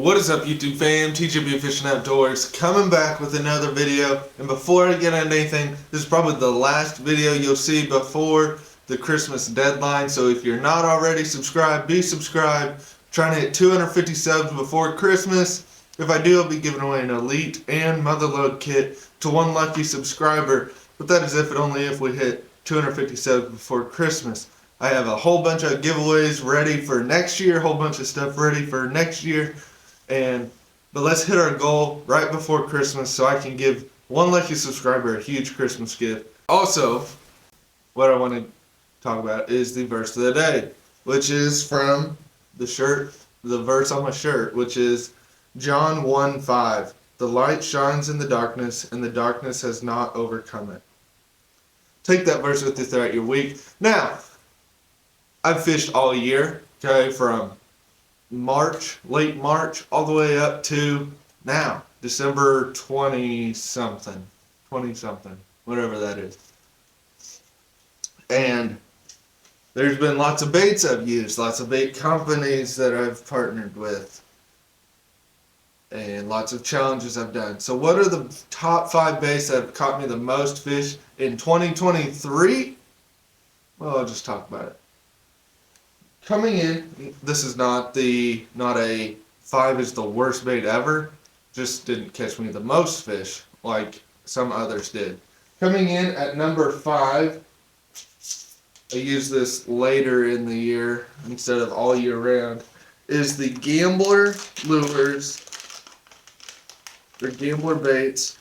What is up, YouTube fam? TJB Fishing Outdoors coming back with another video. And before I get into anything, this is probably the last video you'll see before the Christmas deadline. So if you're not already subscribed, be subscribed. I'm trying to hit 250 subs before Christmas. If I do, I'll be giving away an Elite and Motherload kit to one lucky subscriber. But that is only if we hit 250 subs before Christmas. I have a whole bunch of giveaways ready for next year, a whole bunch of stuff ready for next year. But let's hit our goal right before Christmas so I can give one lucky subscriber a huge Christmas gift. Also, what I want to talk about is the verse of the day, which is from the verse on my shirt, which is John 1:5. The light shines in the darkness, and the darkness has not overcome it. Take that verse with you throughout your week. Now, I've fished all year, okay, from March, late March, all the way up to now, December 20-something, whatever that is. And there's been lots of baits I've used, lots of bait companies that I've partnered with, and lots of challenges I've done. So what are the top 5 baits that have caught me the most fish in 2023? Well, I'll just talk about it. Coming in, this is not a 5 is the worst bait ever, just didn't catch me the most fish like some others did. Coming in at number 5, I use this later in the year instead of all year round, is the Gambler Lures, or Gambler Baits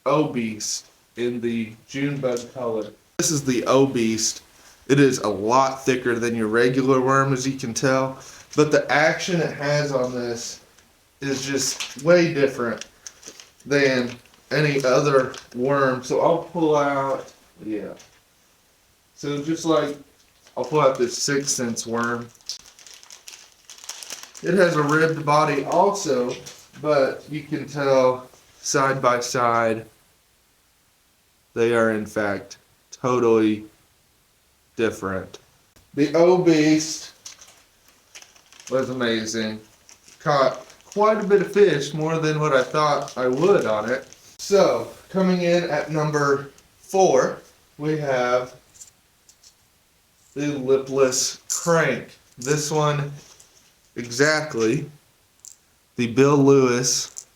O-Beast in the June bug color. This is the O-Beast. It is a lot thicker than your regular worm, as you can tell, but the action it has on this is just way different than any other worm. So I'll pull out, so just like, I'll pull out this 6th Sense worm. It has a ribbed body also, but you can tell side by side, they are in fact totally different. The O-Beast was amazing. Caught quite a bit of fish, more than what I thought I would on it. So, coming in at number 4, we have the Lipless Crank. This one, exactly, the Bill Lewis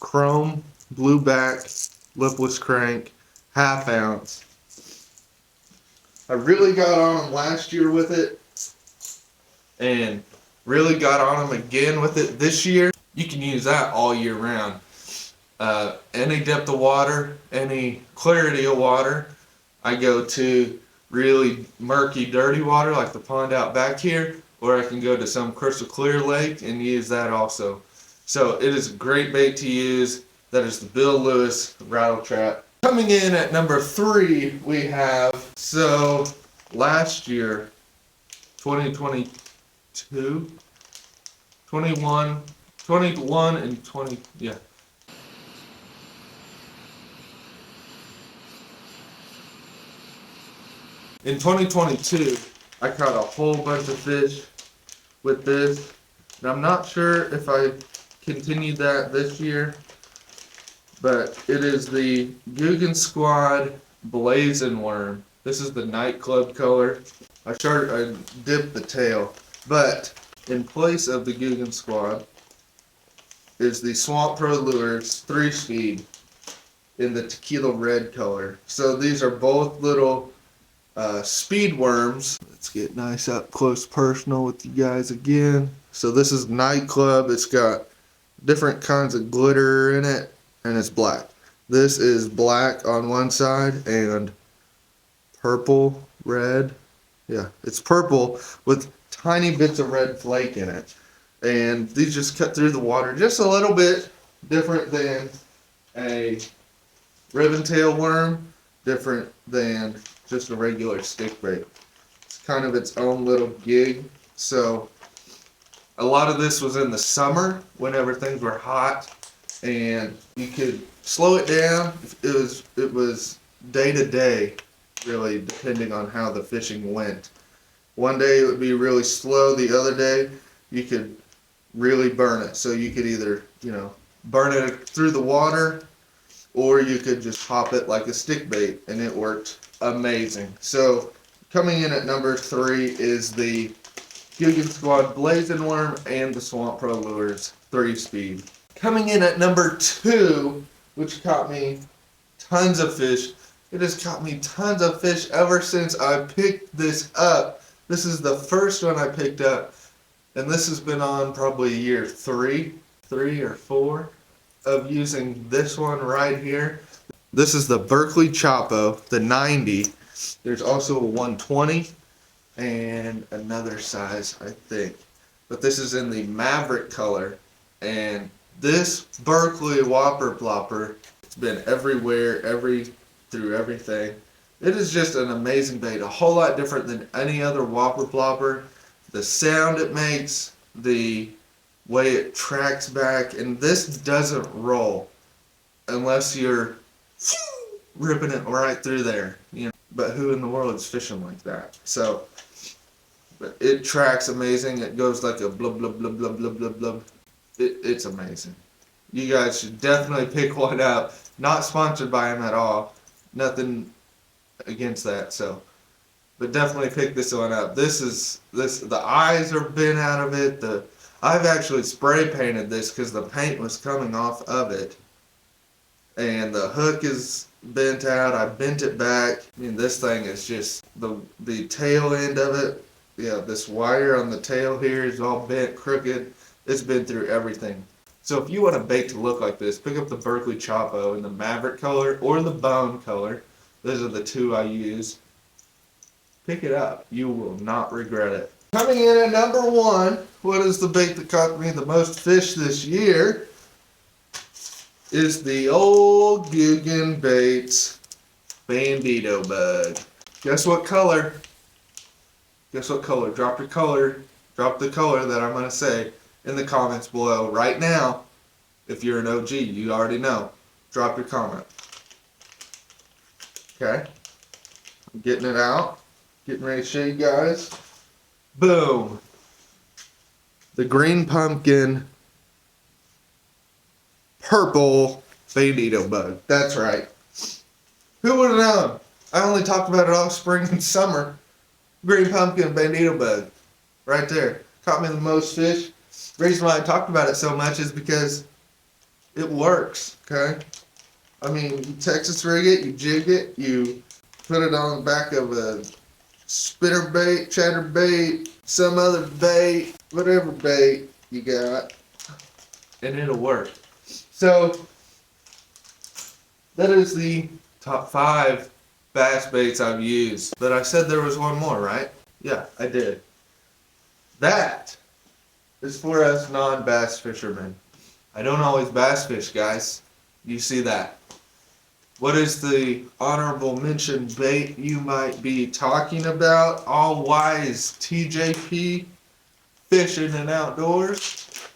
Chrome Blueback Lipless Crank, 1/2 ounce. I really got on them last year with it, and really got on them again with it this year. You can use that all year round. Any depth of water, any clarity of water. I go to really murky, dirty water like the pond out back here, or I can go to some crystal clear lake and use that also. So it is a great bait to use. That is the Bill Lewis Rattle Trap. Coming in at number 3, we have, so last year, 2022, 21 and 20, yeah. In 2022, I caught a whole bunch of fish with this, and I'm not sure if I continued that this year, but it is the Guggen Squad Blazing Worm. This is the nightclub color. I dipped the tail, but in place of the Guggen Squad is the Swamp Pro Lures 3-speed in the tequila red color. So these are both little speed worms. Let's get nice up close personal with you guys again. So this is nightclub. It's got different kinds of glitter in it, and it's black. This is black on one side and purple, red. Yeah, it's purple with tiny bits of red flake in it. And these just cut through the water just a little bit, different than a ribbon tail worm, different than just a regular stick bait. It's kind of its own little gig. So a lot of this was in the summer whenever things were hot, and you could slow it down. It was day to day, really, depending on how the fishing went. One day it would be really slow. The other day you could really burn it. So you could either, burn it through the water, or you could just hop it like a stick bait, and it worked amazing. So coming in at number 3 is the Guggen Squad Blazing Worm and the Swamp Pro Lures 3-speed. Coming in at number 2, which caught me tons of fish. It has caught me tons of fish ever since I picked this up. This is the first one I picked up, and this has been on probably year 3 or 4 of using this one right here. This is the Berkeley Chapo, the 90. There's also a 120 and another size, I think. But this is in the Maverick color. And this Berkeley Whopper Plopper, it's been everywhere, through everything. It is just an amazing bait, a whole lot different than any other Whopper Plopper. The sound it makes, the way it tracks back, and this doesn't roll unless you're ripping it right through there. But who in the world is fishing like that? So, but it tracks amazing. It goes like a blub blub blub blub blub blub blub. It's amazing. You guys should definitely pick one up. Not sponsored by him at all. Nothing against that. So, but definitely pick this one up. The eyes are bent out of it. I've actually spray painted this because the paint was coming off of it. And the hook is bent out. I bent it back. This thing is just the tail end of it. Yeah, this wire on the tail here is all bent, crooked. It's been through everything. So if you want a bait to look like this, pick up the Berkeley Chapo in the Maverick color or the Bone color. Those are the two I use. Pick it up. You will not regret it. Coming in at number 1, what is the bait that caught me the most fish this year? Is the old Guggen Baits Bandito Bug. Guess what color? Guess what color? Drop your color. Drop the color that I'm going to say in the comments below right now. If you're an OG, you already know. Drop your comment. Okay. I'm getting it out. Getting ready to show you guys. Boom. The green pumpkin purple Bandito Bug. That's right. Who would have known? I only talked about it all spring and summer. Green pumpkin Bandito Bug. Right there. Caught me the most fish. The reason why I talked about it so much is because it works. Okay? You Texas rig it, you jig it, you put it on the back of a spinner bait, chatter bait, some other bait, whatever bait you got, and it'll work. So, that is the top 5 bass baits I've used. But I said there was one more, right? Yeah, I did. That is for us non-bass fishermen. I don't always bass fish, guys. You see that. What is the honorable mention bait you might be talking about? All wise TJP fishing and outdoors.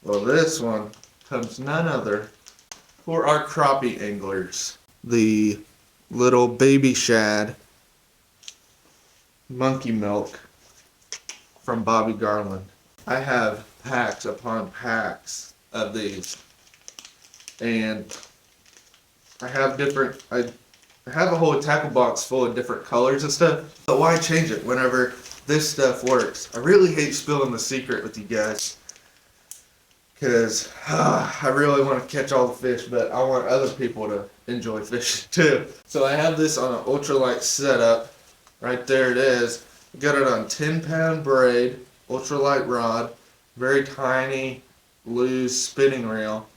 Well, this one comes none other for our crappie anglers. The little baby shad monkey milk from Bobby Garland. I have packs upon packs of these, and I have a whole tackle box full of different colors and stuff, but why change it whenever this stuff works? I really hate spilling the secret with you guys, because I really want to catch all the fish, but I want other people to enjoy fishing too. So I have this on an ultralight setup. Right there it is. I got it on 10-pound braid, ultralight rod, very tiny, loose spinning reel,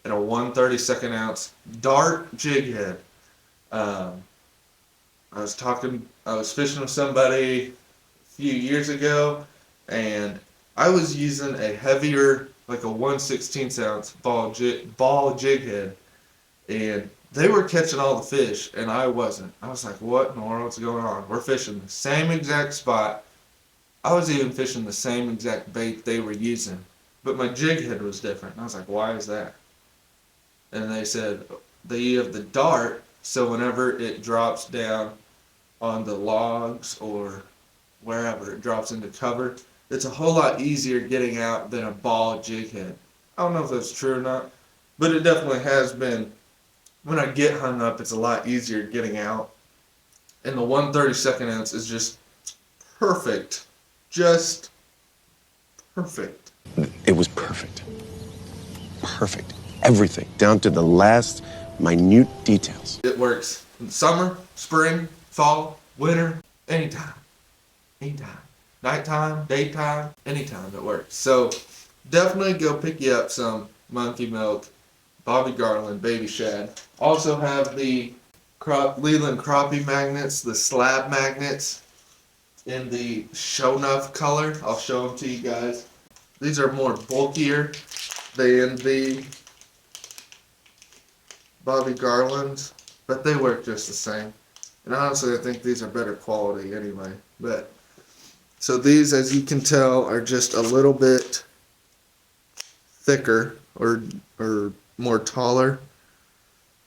and a 1/32 ounce dart jig head. I was fishing with somebody a few years ago, and I was using a heavier, like a 1/16 ounce ball jig head, and they were catching all the fish, and I wasn't. I was like, what in the world's going on? We're fishing the same exact spot. I was even fishing the same exact bait they were using, but my jig head was different. And I was like, why is that? And they said, they have the dart, so whenever it drops down on the logs or wherever it drops into cover, it's a whole lot easier getting out than a ball jig head. I don't know if that's true or not, but it definitely has been. When I get hung up, it's a lot easier getting out. And the 1/32 ounce is just perfect. Just perfect. It was perfect. Perfect. Everything, down to the last minute details. It works in summer, spring, fall, winter, anytime. Anytime. Nighttime, daytime, anytime it works. So definitely go pick you up some Monkey Milk, Bobby Garland, Baby Shad. Also have the Leland crappie magnets, the slab magnets in the Show Enough color. I'll show them to you guys. These are more bulkier than the Bobby Garlands, but they work just the same. And honestly, I think these are better quality anyway. But so these, as you can tell, are just a little bit thicker or more taller.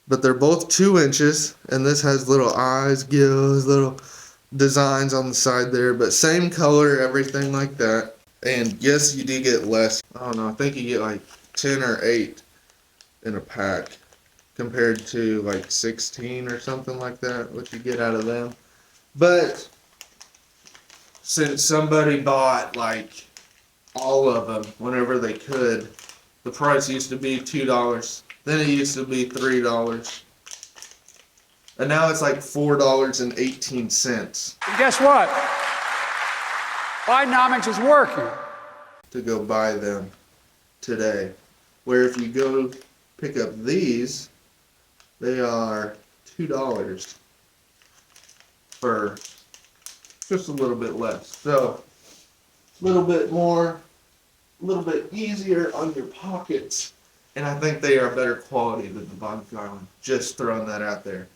But they're both 2 inches, and this has little eyes, gills, little designs on the side there, but same color, everything like that. And yes, you do get less. I don't know, I think you get like 10 or 8 in a pack compared to like 16 or something like that, what you get out of them. But since somebody bought like all of them whenever they could, the price used to be $2. Then it used to be $3. And now it's like $4.18. And guess what? Bidenomics is working. To go buy them today. Where if you go pick up these, they are $2 for just a little bit less. So, a little bit more, a little bit easier on your pockets. And I think they are better quality than the Bobby Garland. Just throwing that out there.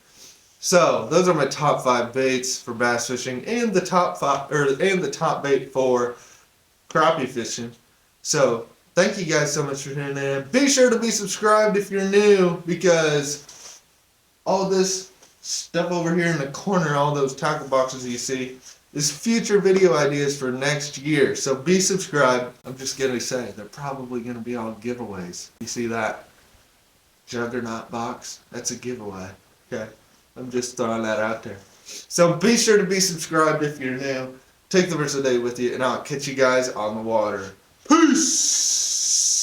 So those are my top 5 baits for bass fishing, and the top bait for crappie fishing. So thank you guys so much for tuning in. Be sure to be subscribed if you're new, because all this stuff over here in the corner, all those tackle boxes you see, is future video ideas for next year. So be subscribed. I'm just going to say, they're probably going to be all giveaways. You see that Juggernaut box? That's a giveaway. Okay? I'm just throwing that out there. So be sure to be subscribed if you're new. Take the rest of the day with you, and I'll catch you guys on the water. Peace!